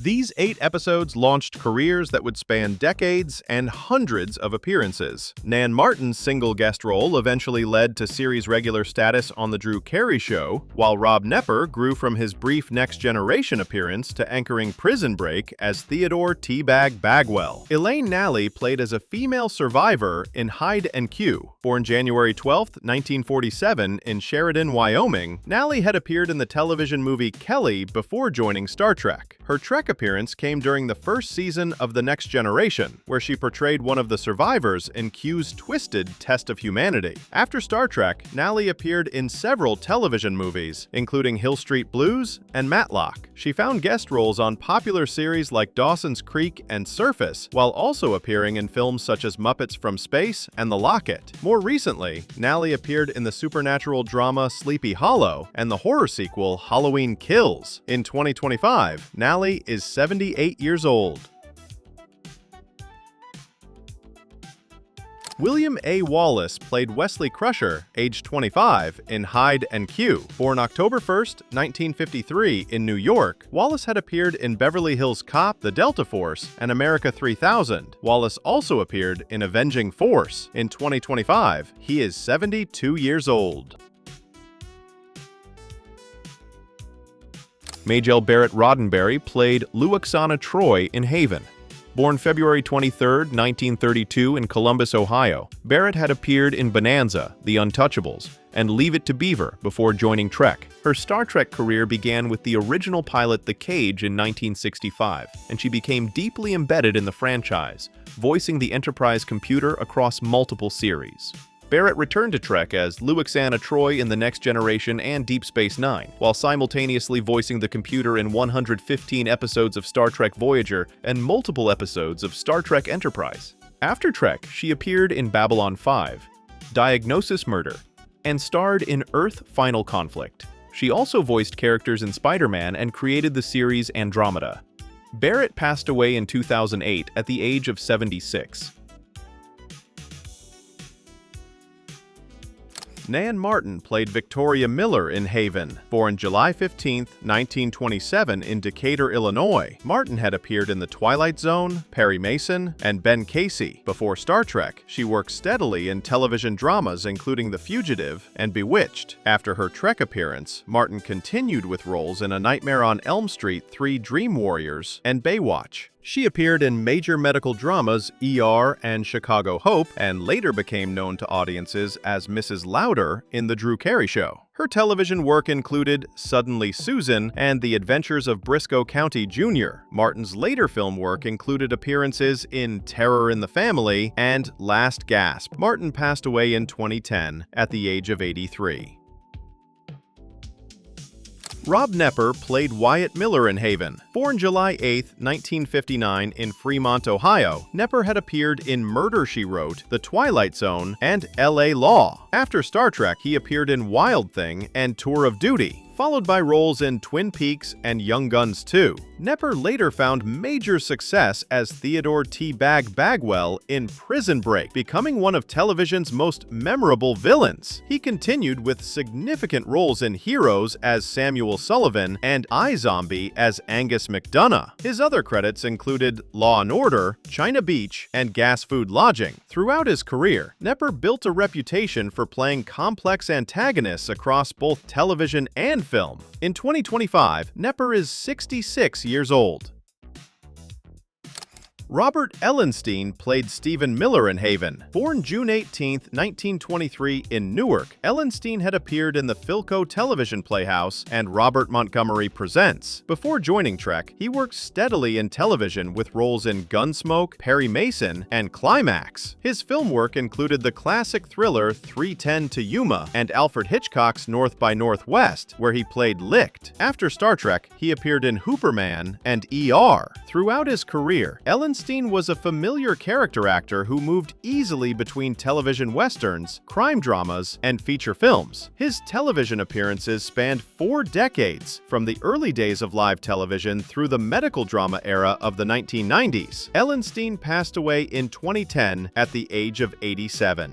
These 8 episodes launched careers that would span decades and hundreds of appearances. Nan Martin's single guest role eventually led to series regular status on The Drew Carey Show, while Rob Knepper grew from his brief Next Generation appearance to anchoring Prison Break as Theodore Teabag Bagwell. Elaine Nally played as a female survivor in Hide and Q. Born January 12, 1947 in Sheridan, Wyoming, Nally had appeared in the television movie Kelly before joining Star Trek. Her Trek appearance came during the first season of The Next Generation, where she portrayed one of the survivors in Q's twisted Test of Humanity. After Star Trek, Nally appeared in several television movies, including Hill Street Blues and Matlock. She found guest roles on popular series like Dawson's Creek and Surface, while also appearing in films such as Muppets from Space and The Locket. More recently, Nally appeared in the supernatural drama Sleepy Hollow and the horror sequel Halloween Kills. In 2025, Nally is 78 years old. William A. Wallace played Wesley Crusher, age 25, in Hide and Q. Born October 1, 1953, in New York, Wallace had appeared in Beverly Hills Cop, The Delta Force, and America 3000. Wallace also appeared in Avenging Force. In 2025, he is 72 years old. Majel Barrett Roddenberry played Luoxana Troy in Haven. Born February 23, 1932 in Columbus, Ohio, Barrett had appeared in Bonanza, The Untouchables, and Leave It to Beaver before joining Trek. Her Star Trek career began with the original pilot The Cage in 1965, and she became deeply embedded in the franchise, voicing the Enterprise computer across multiple series. Barrett returned to Trek as Luoxana Troy in The Next Generation and Deep Space Nine, while simultaneously voicing the computer in 115 episodes of Star Trek Voyager and multiple episodes of Star Trek Enterprise. After Trek, she appeared in Babylon 5, Diagnosis Murder, and starred in Earth Final Conflict. She also voiced characters in Spider-Man and created the series Andromeda. Barrett passed away in 2008 at the age of 76. Nan Martin played Victoria Miller in Haven. Born July 15, 1927 in Decatur, Illinois, Martin had appeared in The Twilight Zone, Perry Mason, and Ben Casey. Before Star Trek, she worked steadily in television dramas including The Fugitive and Bewitched. After her Trek appearance, Martin continued with roles in A Nightmare on Elm Street 3 Dream Warriors and Baywatch. She appeared in major medical dramas ER and Chicago Hope, and later became known to audiences as Mrs. Lauder in The Drew Carey Show. Her television work included Suddenly Susan and The Adventures of Briscoe County Jr. Martin's later film work included appearances in Terror in the Family and Last Gasp. Martin passed away in 2010 at the age of 83. Rob Knepper played Wyatt Miller in Haven. Born July 8, 1959 in Fremont, Ohio, Knepper had appeared in Murder, She Wrote, The Twilight Zone, and L.A. Law. After Star Trek, he appeared in Wild Thing and Tour of Duty, followed by roles in Twin Peaks and Young Guns 2. Knepper later found major success as Theodore Teabag Bagwell in Prison Break, becoming one of television's most memorable villains. He continued with significant roles in Heroes as Samuel Sullivan and iZombie as Angus McDonough. His other credits included Law & Order, China Beach, and Gas Food Lodging. Throughout his career, Knepper built a reputation for playing complex antagonists across both television and film. In 2025, Knepper is 66 years old. Robert Ellenstein played Stephen Miller in Haven. Born June 18, 1923 in Newark, Ellenstein had appeared in the Philco television playhouse and Robert Montgomery Presents. Before joining Trek, he worked steadily in television with roles in Gunsmoke, Perry Mason, and Climax. His film work included the classic thriller 3:10 to Yuma and Alfred Hitchcock's North by Northwest, where he played Licht. After Star Trek, he appeared in Hooperman and ER. Throughout his career, Ellenstein was a familiar character actor who moved easily between television westerns, crime dramas, and feature films. His television appearances spanned 4 decades, from the early days of live television through the medical drama era of the 1990s. Ellenstein passed away in 2010 at the age of 87.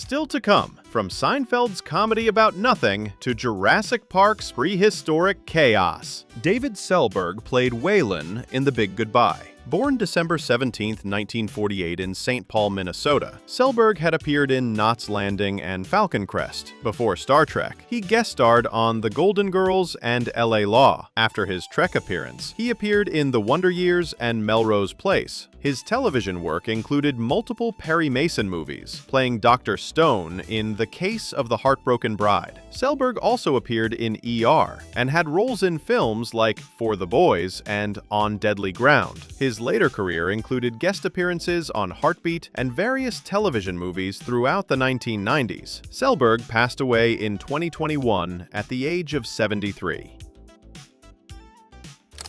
Still to come, from Seinfeld's comedy about nothing to Jurassic Park's prehistoric chaos. David Selberg played Waylon in The Big Goodbye. Born December 17, 1948 in St. Paul, Minnesota, Selberg had appeared in Knots Landing and Falcon Crest. Before Star Trek, he guest starred on The Golden Girls and L.A. Law. After his Trek appearance, he appeared in The Wonder Years and Melrose Place. His television work included multiple Perry Mason movies, playing Dr. Stone in The Case of the Heartbroken Bride. Selberg also appeared in ER and had roles in films like For the Boys and On Deadly Ground. His later career included guest appearances on Heartbeat and various television movies throughout the 1990s. Selberg passed away in 2021 at the age of 73.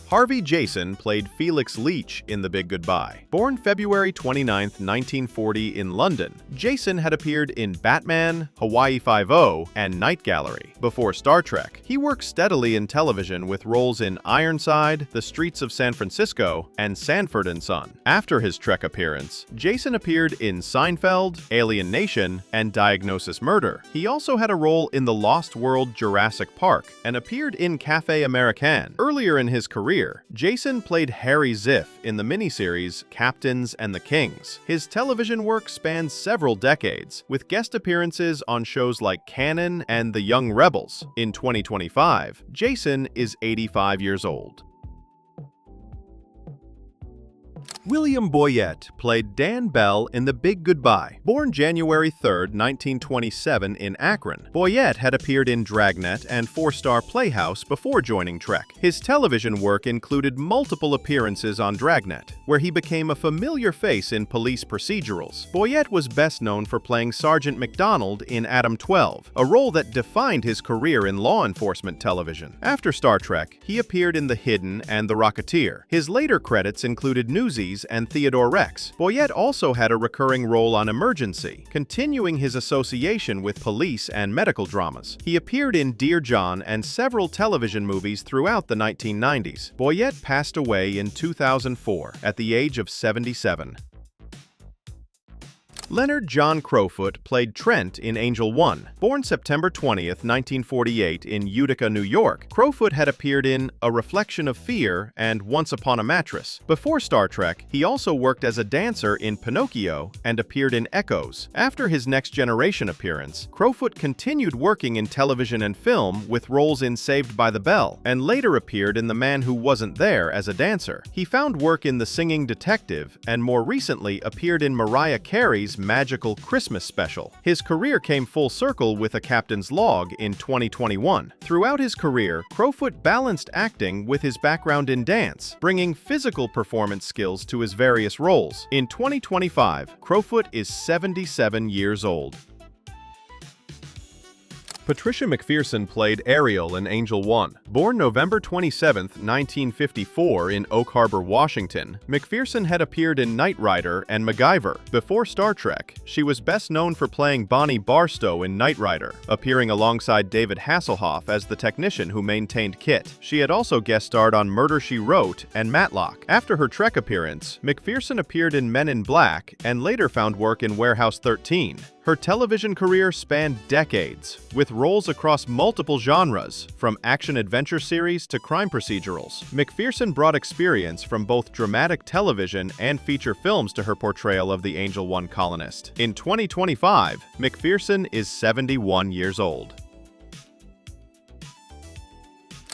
Harvey Jason played Felix Leach in The Big Goodbye. Born February 29, 1940 in London, Jason had appeared in Batman, Hawaii Five-0, and Night Gallery. Before Star Trek, he worked steadily in television with roles in Ironside, The Streets of San Francisco, and Sanford and Son. After his Trek appearance, Jason appeared in Seinfeld, Alien Nation, and Diagnosis Murder. He also had a role in The Lost World Jurassic Park and appeared in Café Americain. Earlier in his career, Jason played Harry Ziff in the miniseries Captains and the Kings. His television work spans several decades, with guest appearances on shows like Cannon and The Young Rebels. In 2025, Jason is 85 years old. William Boyett played Dan Bell in The Big Goodbye. Born January 3, 1927 in Akron, Boyett had appeared in Dragnet and Four-Star Playhouse before joining Trek. His television work included multiple appearances on Dragnet, where he became a familiar face in police procedurals. Boyett was best known for playing Sergeant McDonald in Adam 12, a role that defined his career in law enforcement television. After Star Trek, he appeared in The Hidden and The Rocketeer. His later credits included Newsies and Theodore Rex. Boyett also had a recurring role on Emergency, continuing his association with police and medical dramas. He appeared in Dear John and several television movies throughout the 1990s. Boyett passed away in 2004 at the age of 77. Leonard John Crowfoot played Trent in Angel 1. Born September 20, 1948 in Utica, New York, Crowfoot had appeared in A Reflection of Fear and Once Upon a Mattress. Before Star Trek, he also worked as a dancer in Pinocchio and appeared in Echoes. After his Next Generation appearance, Crowfoot continued working in television and film with roles in Saved by the Bell, and later appeared in The Man Who Wasn't There as a dancer. He found work in The Singing Detective and more recently appeared in Mariah Carey's Magical Christmas Special. His career came full circle with A Captain's Log in 2021. Throughout his career, Crowfoot balanced acting with his background in dance, bringing physical performance skills to his various roles. In 2025, Crowfoot is 77 years old. Patricia McPherson played Ariel in Angel 1. Born November 27, 1954 in Oak Harbor, Washington, McPherson had appeared in Knight Rider and MacGyver. Before Star Trek, she was best known for playing Bonnie Barstow in Knight Rider, appearing alongside David Hasselhoff as the technician who maintained Kit. She had also guest starred on Murder, She Wrote and Matlock. After her Trek appearance, McPherson appeared in Men in Black and later found work in Warehouse 13. Her television career spanned decades, with roles across multiple genres, from action-adventure series to crime procedurals. McPherson brought experience from both dramatic television and feature films to her portrayal of the Angel 1 colonist. In 2025, McPherson is 71 years old.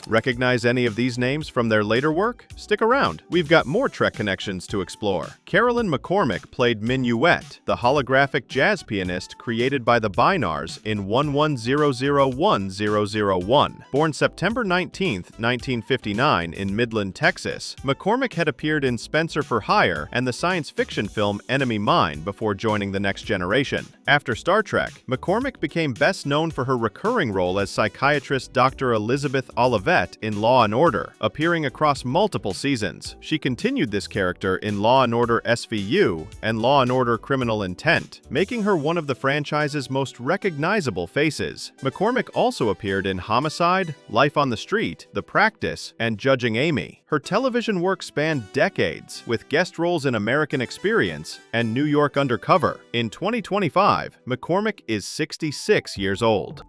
Recognize any of these names from their later work? Stick around, we've got more Trek connections to explore. Carolyn McCormick played Minuet, the holographic jazz pianist created by the Binars in 11001001. Born September 19, 1959 in Midland, Texas, McCormick had appeared in Spencer for Hire and the science fiction film Enemy Mine before joining The Next Generation. After Star Trek, McCormick became best known for her recurring role as psychiatrist Dr. Elizabeth Olivet Yvette in Law & Order, appearing across multiple seasons. She continued this character in Law & Order SVU and Law & Order Criminal Intent, making her one of the franchise's most recognizable faces. McCormick also appeared in Homicide, Life on the Street, The Practice, and Judging Amy. Her television work spanned decades, with guest roles in American Experience and New York Undercover. In 2025, McCormick is 66 years old.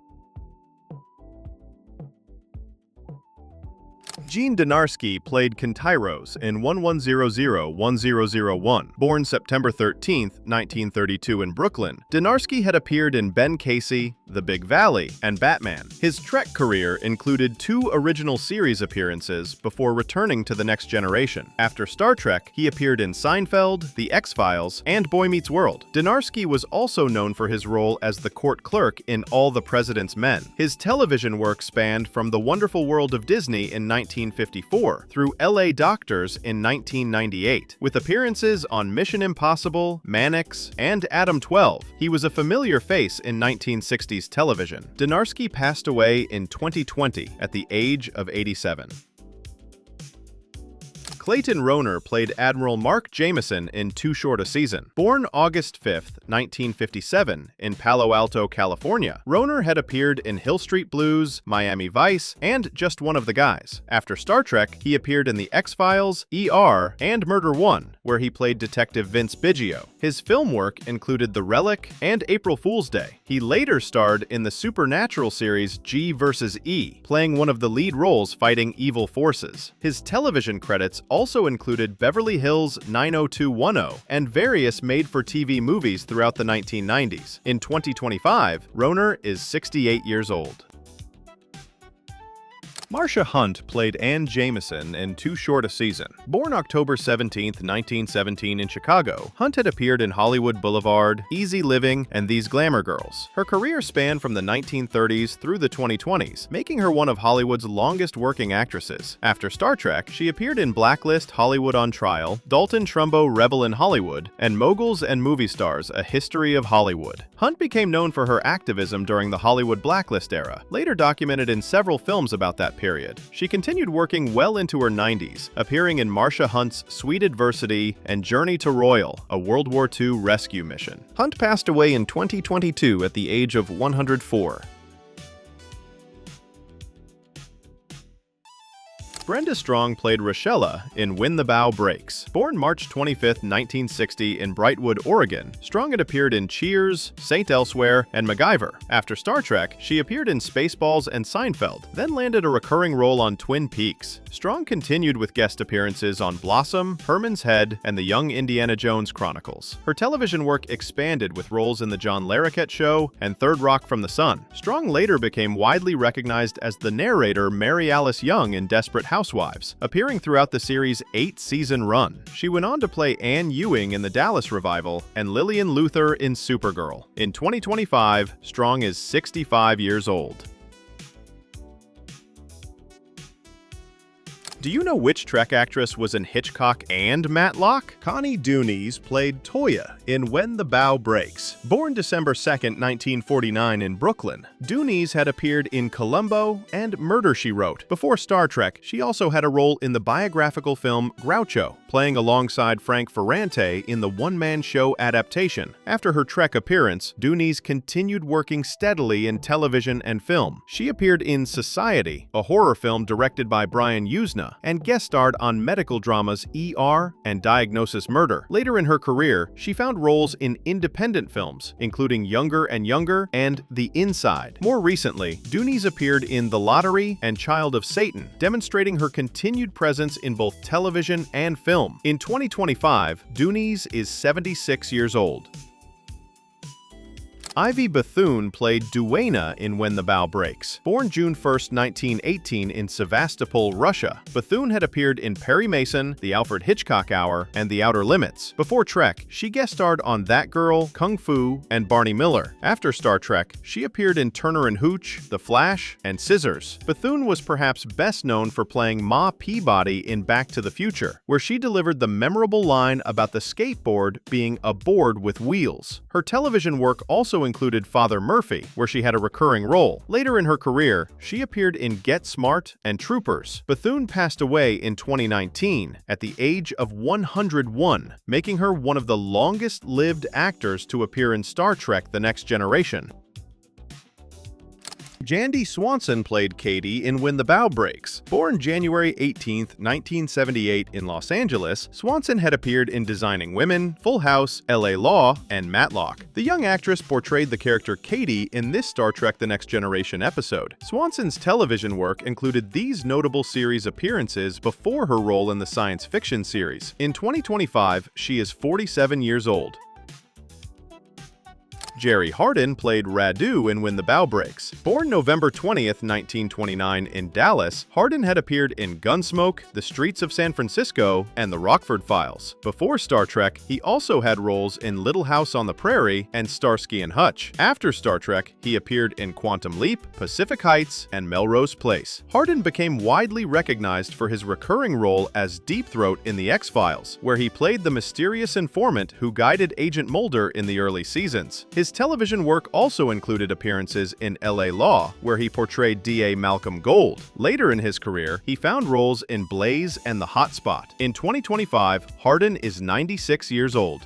Jean Dynarski played Kentairos in 1100-1001. Born September 13, 1932 in Brooklyn, Dynarski had appeared in Ben Casey, The Big Valley, and Batman. His Trek career included 2 original series appearances before returning to The Next Generation. After Star Trek, he appeared in Seinfeld, The X-Files, and Boy Meets World. Dynarski was also known for his role as the court clerk in All the President's Men. His television work spanned from The Wonderful World of Disney in 1954 through L.A. Doctors in 1998. With appearances on Mission Impossible, Mannix, and Adam 12, he was a familiar face in 1960s television. Dynarski passed away in 2020 at the age of 87. Clayton Rohner played Admiral Mark Jameson in Too Short a Season. Born August 5, 1957, in Palo Alto, California, Rohner had appeared in Hill Street Blues, Miami Vice, and Just One of the Guys. After Star Trek, he appeared in The X-Files, ER, and Murder One, where he played Detective Vince Biggio. His film work included The Relic and April Fool's Day. He later starred in the supernatural series G vs. E, playing one of the lead roles fighting evil forces. His television credits also included Beverly Hills 90210 and various made-for-TV movies throughout the 1990s. In 2025, Rohner is 68 years old. Marsha Hunt played Ann Jameson in Too Short a Season. Born October 17, 1917 in Chicago, Hunt had appeared in Hollywood Boulevard, Easy Living, and These Glamour Girls. Her career spanned from the 1930s through the 2020s, making her one of Hollywood's longest-working actresses. After Star Trek, she appeared in Blacklist, Hollywood on Trial, Dalton Trumbo, Rebel in Hollywood, and Moguls and Movie Stars, A History of Hollywood. Hunt became known for her activism during the Hollywood Blacklist era, later documented in several films about that period. She continued working well into her 90s, appearing in Marsha Hunt's Sweet Adversity and Journey to Royal, a World War II rescue mission. Hunt passed away in 2022 at the age of 104. Brenda Strong played Rochella in When the Bough Breaks. Born March 25, 1960 in Brightwood, Oregon, Strong had appeared in Cheers, Saint Elsewhere, and MacGyver. After Star Trek, she appeared in Spaceballs and Seinfeld, then landed a recurring role on Twin Peaks. Strong continued with guest appearances on Blossom, Herman's Head, and The Young Indiana Jones Chronicles. Her television work expanded with roles in The John Larroquette Show and Third Rock from the Sun. Strong later became widely recognized as the narrator Mary Alice Young in Desperate Housewives, appearing throughout the series' 8-season run. She went on to play Anne Ewing in the Dallas revival and Lillian Luther in Supergirl. In 2025, Strong is 65 years old. Do you know which Trek actress was in Hitchcock and Matlock? Connie Duniz played Toya in When the Bough Breaks. Born December 2, 1949 in Brooklyn, Duniz had appeared in Columbo and Murder, She Wrote. Before Star Trek, she also had a role in the biographical film Groucho, playing alongside Frank Ferrante in the one-man show adaptation. After her Trek appearance, Duniz continued working steadily in television and film. She appeared in Society, a horror film directed by Brian Yuzna, and guest starred on medical dramas ER and Diagnosis Murder. Later in her career, she found roles in independent films, including Younger and Younger and The Inside. More recently, Duniz appeared in The Lottery and Child of Satan, demonstrating her continued presence in both television and film. In 2025, Duniz is 76 years old. Ivy Bethune played Duena in When the Bough Breaks. Born June 1, 1918 in Sevastopol, Russia, Bethune had appeared in Perry Mason, The Alfred Hitchcock Hour, and The Outer Limits. Before Trek, she guest starred on That Girl, Kung Fu, and Barney Miller. After Star Trek, she appeared in Turner and Hooch, The Flash, and Scissors. Bethune was perhaps best known for playing Ma Peabody in Back to the Future, where she delivered the memorable line about the skateboard being a board with wheels. Her television work also also included Father Murphy, where she had a recurring role. Later in her career, she appeared in Get Smart and Troopers. Bethune passed away in 2019 at the age of 101, making her one of the longest-lived actors to appear in Star Trek: The Next Generation. Jandy Swanson played Katie in When the Bough Breaks. Born January 18, 1978 in Los Angeles, Swanson had appeared in Designing Women, Full House, LA Law, and Matlock. The young actress portrayed the character Katie in this Star Trek: The Next Generation episode. Swanson's television work included these notable series appearances before her role in the science fiction series. In 2025, she is 47 years old. Jerry Hardin played Radu in When the Bough Breaks. Born November 20, 1929 in Dallas, Hardin had appeared in Gunsmoke, The Streets of San Francisco, and The Rockford Files. Before Star Trek, he also had roles in Little House on the Prairie and Starsky and Hutch. After Star Trek, he appeared in Quantum Leap, Pacific Heights, and Melrose Place. Hardin became widely recognized for his recurring role as Deep Throat in The X-Files, where he played the mysterious informant who guided Agent Mulder in the early seasons. His television work also included appearances in LA Law, where he portrayed DA Malcolm Gold. Later in his career, he found roles in Blaze and The Hot Spot. In 2025, Hardin is 96 years old.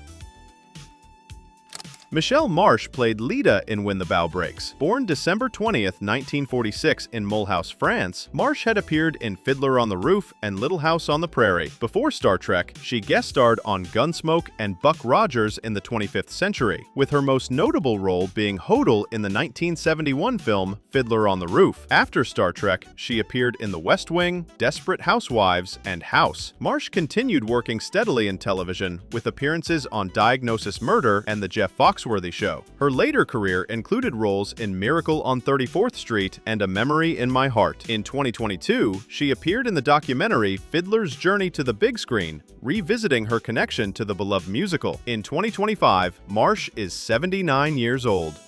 Michelle Marsh played Lida in When the Bough Breaks. Born December 20, 1946 in Mulhouse, France, Marsh had appeared in Fiddler on the Roof and Little House on the Prairie. Before Star Trek, she guest starred on Gunsmoke and Buck Rogers in the 25th Century, with her most notable role being Hodel in the 1971 film Fiddler on the Roof. After Star Trek, she appeared in The West Wing, Desperate Housewives, and House. Marsh continued working steadily in television, with appearances on Diagnosis Murder and The Jeff Foxworthy Show. Her later career included roles in Miracle on 34th Street and A Memory in My Heart. In 2022, she appeared in the documentary Fiddler's Journey to the Big Screen, revisiting her connection to the beloved musical. In 2025, Marsh is 79 years old.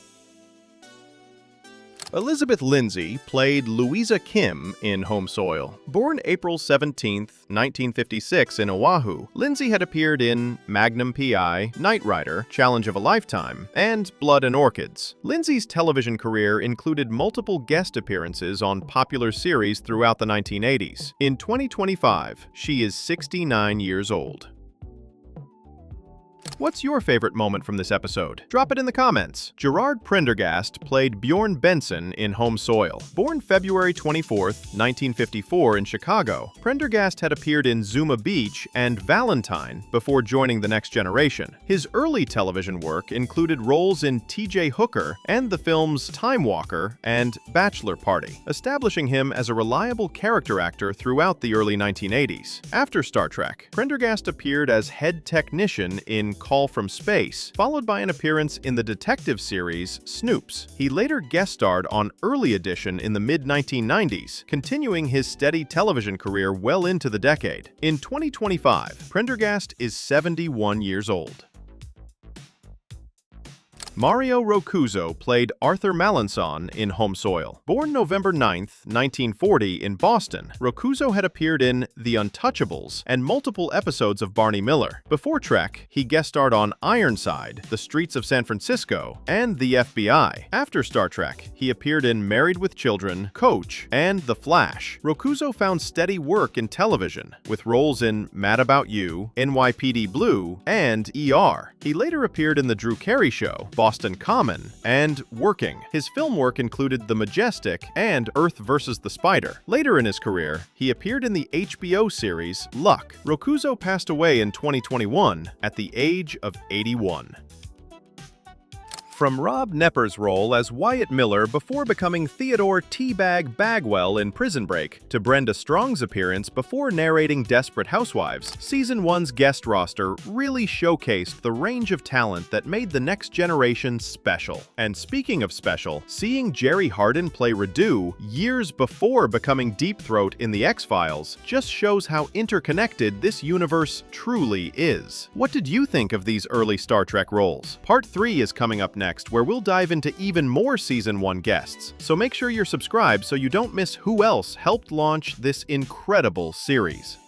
Elizabeth Lindsay played Louisa Kim in Home Soil. Born April 17, 1956 in Oahu, Lindsay had appeared in Magnum P.I., Knight Rider, Challenge of a Lifetime, and Blood and Orchids. Lindsay's television career included multiple guest appearances on popular series throughout the 1980s. In 2025, she is 69 years old. What's your favorite moment from this episode? Drop it in the comments. Gerard Prendergast played Bjorn Benson in Home Soil. Born February 24, 1954 in Chicago, Prendergast had appeared in Zuma Beach and Valentine before joining The Next Generation. His early television work included roles in T.J. Hooker and the films Time Walker and Bachelor Party, establishing him as a reliable character actor throughout the early 1980s. After Star Trek, Prendergast appeared as head technician in Call from Space, followed by an appearance in the detective series Snoops. He later guest starred on Early Edition in the mid-1990s, continuing his steady television career well into the decade. In 2025, Prendergast is 71 years old. Mario Roccuzzo played Arthur Malenson in Home Soil. Born November 9, 1940 in Boston, Roccuzzo had appeared in The Untouchables and multiple episodes of Barney Miller. Before Trek, he guest starred on Ironside, The Streets of San Francisco, and The FBI. After Star Trek, he appeared in Married with Children, Coach, and The Flash. Roccuzzo found steady work in television, with roles in Mad About You, NYPD Blue, and ER. He later appeared in The Drew Carey Show, Boston Common, and Working. His film work included The Majestic and Earth vs. the Spider. Later in his career, he appeared in the HBO series Luck. Roccuzzo passed away in 2021 at the age of 81. From Rob Knepper's role as Wyatt Miller before becoming Theodore Teabag Bagwell in Prison Break, to Brenda Strong's appearance before narrating Desperate Housewives, Season 1's guest roster really showcased the range of talent that made The Next Generation special. And speaking of special, seeing Jerry Hardin play Radu years before becoming Deep Throat in The X-Files just shows how interconnected this universe truly is. What did you think of these early Star Trek roles? Part 3 is coming up next, where we'll dive into even more Season 1 guests, so make sure you're subscribed so you don't miss who else helped launch this incredible series.